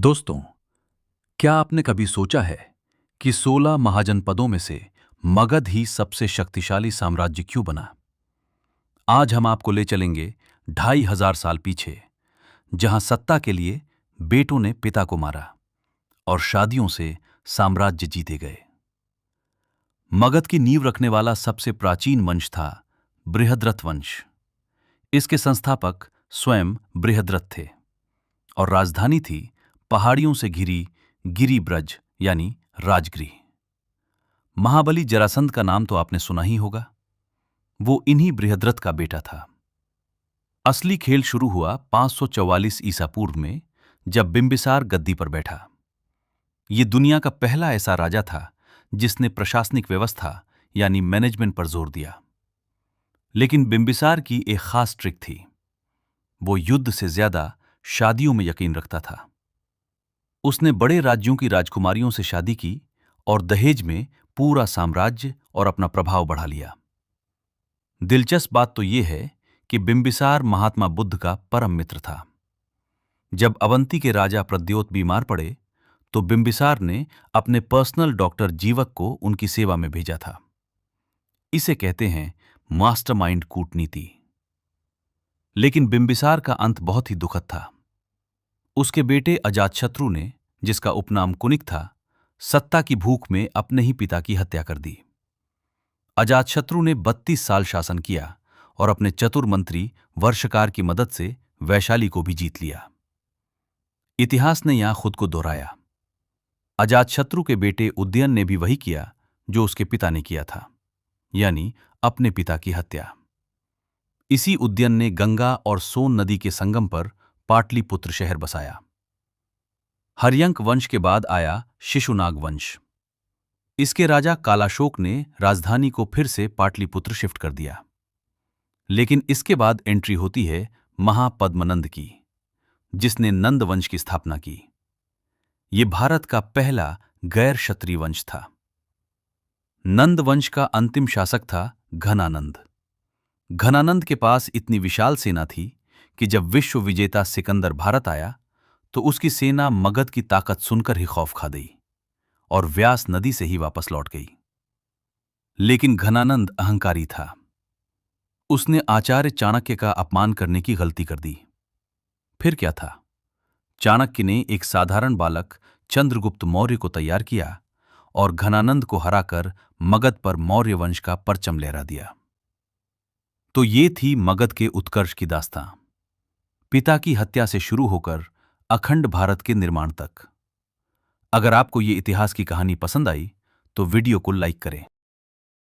दोस्तों, क्या आपने कभी सोचा है कि 16 महाजनपदों में से मगध ही सबसे शक्तिशाली साम्राज्य क्यों बना? आज हम आपको ले चलेंगे 2500 साल पीछे, जहां सत्ता के लिए बेटों ने पिता को मारा और शादियों से साम्राज्य जीते गए। मगध की नींव रखने वाला सबसे प्राचीन वंश था बृहद्रथ वंश। इसके संस्थापक स्वयं बृहद्रथ थे और राजधानी थी पहाड़ियों से घिरी गिरिब्रज यानी राजगृह। महाबली जरासंध का नाम तो आपने सुना ही होगा। वो इन्हीं बृहद्रथ का बेटा था। असली खेल शुरू हुआ 544 ईसा पूर्व में, जब बिंबिसार गद्दी पर बैठा। ये दुनिया का पहला ऐसा राजा था जिसने प्रशासनिक व्यवस्था यानी मैनेजमेंट पर जोर दिया। लेकिन बिंबिसार की एक खास ट्रिक थी। वो युद्ध से ज्यादा शादियों में यकीन रखता था। उसने बड़े राज्यों की राजकुमारियों से शादी की और दहेज में पूरा साम्राज्य और अपना प्रभाव बढ़ा लिया। दिलचस्प बात तो यह है कि बिंबिसार महात्मा बुद्ध का परम मित्र था। जब अवंती के राजा प्रद्योत बीमार पड़े तो बिंबिसार ने अपने पर्सनल डॉक्टर जीवक को उनकी सेवा में भेजा था। इसे कहते हैं मास्टरमाइंड कूटनीति। लेकिन बिंबिसार का अंत बहुत ही दुखद था। उसके बेटे अजातशत्रु ने, जिसका उपनाम कुनिक था, सत्ता की भूख में अपने ही पिता की हत्या कर दी। अजातशत्रु ने 32 साल शासन किया और अपने चतुर मंत्री वर्षकार की मदद से वैशाली को भी जीत लिया। इतिहास ने यहां खुद को दोहराया। अजातशत्रु के बेटे उदयन ने भी वही किया जो उसके पिता ने किया था, यानी अपने पिता की हत्या। इसी उदयन ने गंगा और सोन नदी के संगम पर पाटलिपुत्र शहर बसाया। हर्यंक वंश के बाद आया शिशुनाग वंश। इसके राजा कालाशोक ने राजधानी को फिर से पाटलिपुत्र शिफ्ट कर दिया। लेकिन इसके बाद एंट्री होती है महापद्मनंद की, जिसने नंद वंश की स्थापना की। यह भारत का पहला गैर क्षत्रिय वंश था। नंद वंश का अंतिम शासक था घनानंद। घनानंद के पास इतनी विशाल सेना थी कि जब विश्व विजेता सिकंदर भारत आया तो उसकी सेना मगध की ताकत सुनकर ही खौफ खा गई और व्यास नदी से ही वापस लौट गई। लेकिन घनानंद अहंकारी था। उसने आचार्य चाणक्य का अपमान करने की गलती कर दी। फिर क्या था? चाणक्य ने एक साधारण बालक चंद्रगुप्त मौर्य को तैयार किया और घनानंद को हराकर मगध पर मौर्य वंश का परचम लहरा दिया। तो ये थी मगध के उत्कर्ष की दास्तां, पिता की हत्या से शुरू होकर अखंड भारत के निर्माण तक। अगर आपको ये इतिहास की कहानी पसंद आई तो वीडियो को लाइक करें।